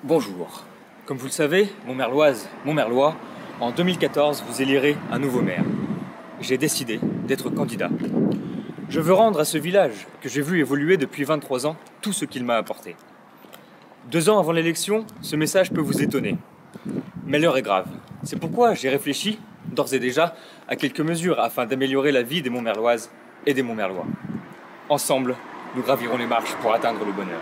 Bonjour. Comme vous le savez, Montmerloise, Montmerlois, en 2014, vous élirez un nouveau maire. J'ai décidé d'être candidat. Je veux rendre à ce village, que j'ai vu évoluer depuis 23 ans, tout ce qu'il m'a apporté. 2 ans avant l'élection, ce message peut vous étonner. Mais l'heure est grave. C'est pourquoi j'ai réfléchi, d'ores et déjà, à quelques mesures afin d'améliorer la vie des Montmerloises et des Montmerlois. Ensemble, nous gravirons les marches pour atteindre le bonheur.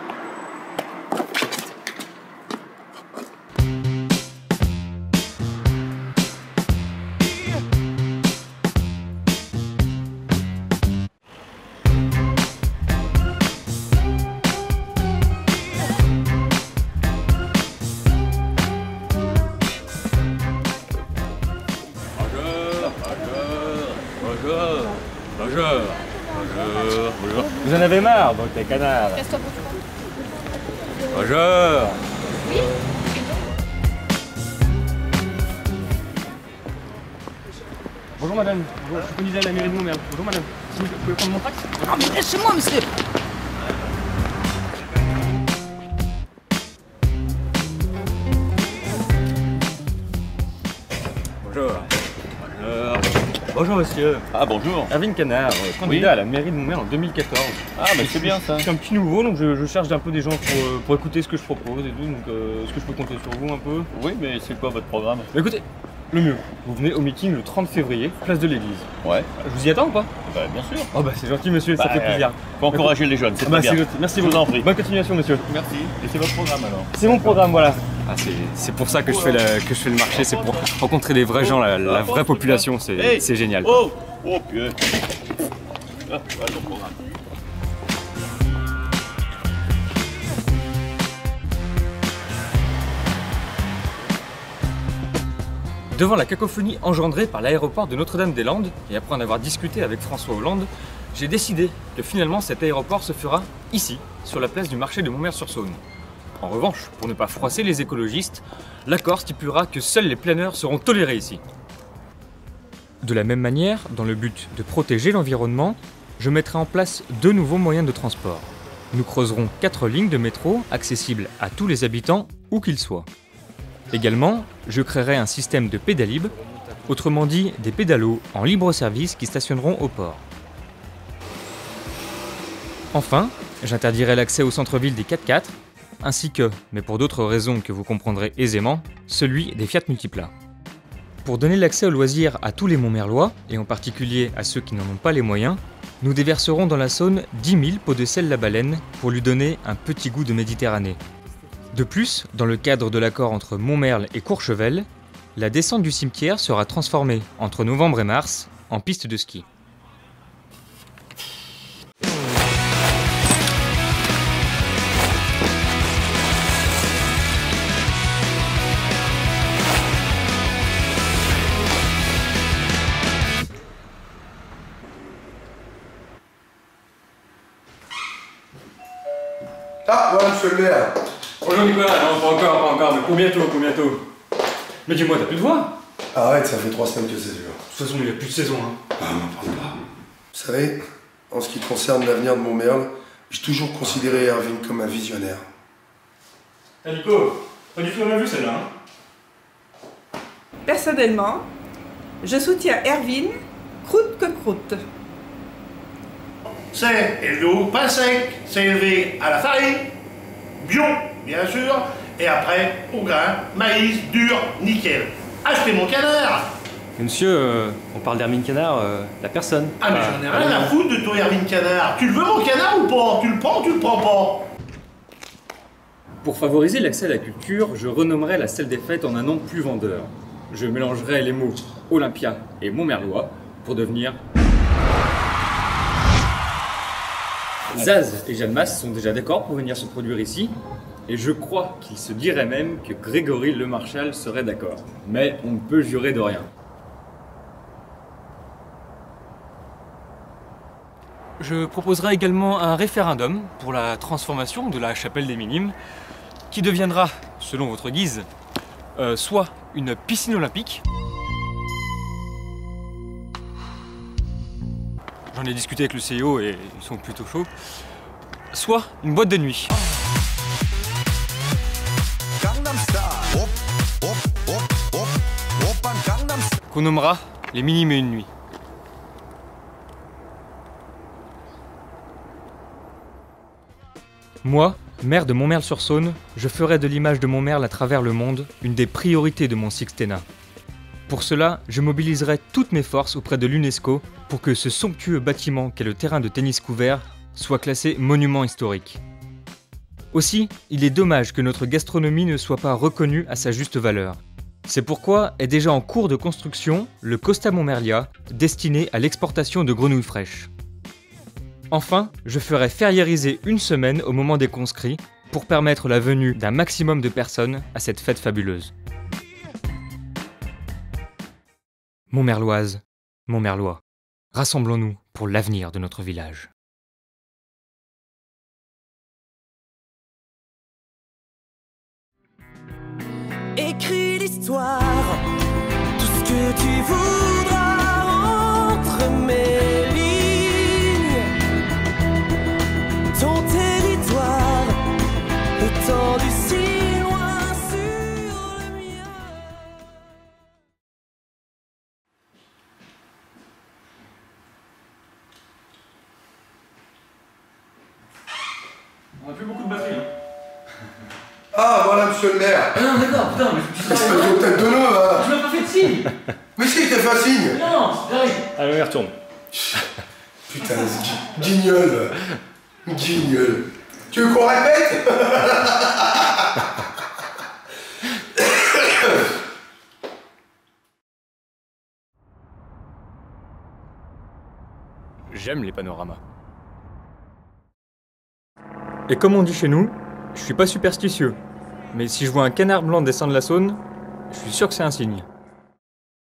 Bonjour. Vous en avez marre, donc les canards. Casse-toi pour toi. Bonjour. Oui. Bonjour madame. Bonjour. Je suis candidat à la mairie de Montmerle. Bonjour madame. Vous pouvez prendre mon fax? Non mais laissez-moi monsieur. Bonjour. Bonjour monsieur. Ah bonjour. Erwin Canard, candidat à la mairie de Montmerle en 2014. Ah bah c'est bien ça. Je suis un petit nouveau, donc je cherche un peu des gens pour écouter ce que je propose et tout, donc est-ce que je peux compter sur vous un peu? Oui mais c'est quoi votre programme? Bah, écoutez, le mieux, vous venez au meeting le 30 février, place de l'église. Ouais. Je vous y attends ou pas? Bah bien sûr. Oh bah c'est gentil monsieur, ça fait plaisir. Faut encourager les jeunes, c'est très bien. C'est gentil. Merci Je vous en prie. Bonne continuation monsieur. Merci. Et c'est votre programme alors? C'est mon programme, voilà. Ah, c'est pour ça que je fais le marché, c'est pour rencontrer des vrais gens, la vraie population, c'est génial. Oh oh pied. Ah, voilà ton programme. Devant la cacophonie engendrée par l'aéroport de Notre-Dame-des-Landes, et après en avoir discuté avec François Hollande, j'ai décidé que finalement cet aéroport se fera ici, sur la place du marché de Montmerle-sur-Saône. En revanche, pour ne pas froisser les écologistes, l'accord stipulera que seuls les planeurs seront tolérés ici. De la même manière, dans le but de protéger l'environnement, je mettrai en place 2 nouveaux moyens de transport. Nous creuserons 4 lignes de métro accessibles à tous les habitants, où qu'ils soient. Également, je créerai un système de pédalib, autrement dit des pédalos en libre service qui stationneront au port. Enfin, j'interdirai l'accès au centre-ville des 4x4, ainsi que, mais pour d'autres raisons que vous comprendrez aisément, celui des Fiat Multipla. Pour donner l'accès aux loisirs à tous les Montmerlois, et en particulier à ceux qui n'en ont pas les moyens, nous déverserons dans la Saône 10 000 pots de sel la baleine pour lui donner un petit goût de Méditerranée. De plus, dans le cadre de l'accord entre Montmerle et Courchevel, la descente du cimetière sera transformée, entre novembre et mars, en piste de ski. Ah, voilà, monsieur le maire. Bonjour Nicolas, non pas encore, mais pour bientôt. Mais dis-moi, t'as plus de voix? Arrête, ça fait 3 semaines que c'est dur. De toute façon, il n'y a plus de saison, hein. Ah, m'en parle pas. Vous savez, en ce qui concerne l'avenir de Montmerle, j'ai toujours considéré Erwin comme un visionnaire. Ah Nico, pas du tout la même vue celle-là, hein. Personnellement, je soutiens Erwin, croûte que croûte. C'est élevé au pain sec, c'est élevé à la farine, bio, bien sûr, et après au grain, maïs, dur, nickel. Achetez mon canard! Monsieur, on parle d'Erwin Canard, la personne. Ah mais j'en ai rien à foutre de ton Erwin Canard. Tu le veux mon canard ou pas? Tu le prends ou tu le prends pas? Pour favoriser l'accès à la culture, je renommerai la salle des fêtes en un nom plus vendeur. Je mélangerai les mots Olympia et Montmerlois pour devenir... Zaz et Jeanne Masse sont déjà d'accord pour venir se produire ici, et je crois qu'il se dirait même que Grégory Le Marchal serait d'accord. Mais on ne peut jurer de rien. Je proposerai également un référendum pour la transformation de la chapelle des Minimes, qui deviendra, selon votre guise, soit une piscine olympique, j'en ai discuté avec le CEO et ils sont plutôt chauds, soit une boîte de nuit. qu'on nommera les Mille et une nuits. Moi, maire de Montmerle-sur-Saône, je ferai de l'image de Montmerle à travers le monde une des priorités de mon sextennat. Pour cela, je mobiliserai toutes mes forces auprès de l'UNESCO pour que ce somptueux bâtiment qu'est le terrain de tennis couvert soit classé monument historique. Aussi, il est dommage que notre gastronomie ne soit pas reconnue à sa juste valeur. C'est pourquoi est déjà en cours de construction le Costa Montmerlia, destiné à l'exportation de grenouilles fraîches. Enfin, je ferai fériériser une semaine au moment des conscrits pour permettre la venue d'un maximum de personnes à cette fête fabuleuse. Montmerloise, Montmerlois, rassemblons-nous pour l'avenir de notre village. Écris l'histoire, tout ce que tu voudras entre mes lignes. Ton territoire étendu si loin sur le mien. On n'a plus beaucoup de batterie. Ah, voilà, monsieur le maire. Ah non, d'accord, putain, mais je Espèce de tête de nœud, hein. m'as pas fait de signe. Mais si, il t'a fait un signe. Non, j'arrive. Allez, on y retourne. Putain, ce guignol. Guignol. Tu veux qu'on répète? J'aime les panoramas. Et comme on dit chez nous, je suis pas superstitieux. Mais si je vois un canard blanc descendre la Saône, je suis sûr que c'est un signe.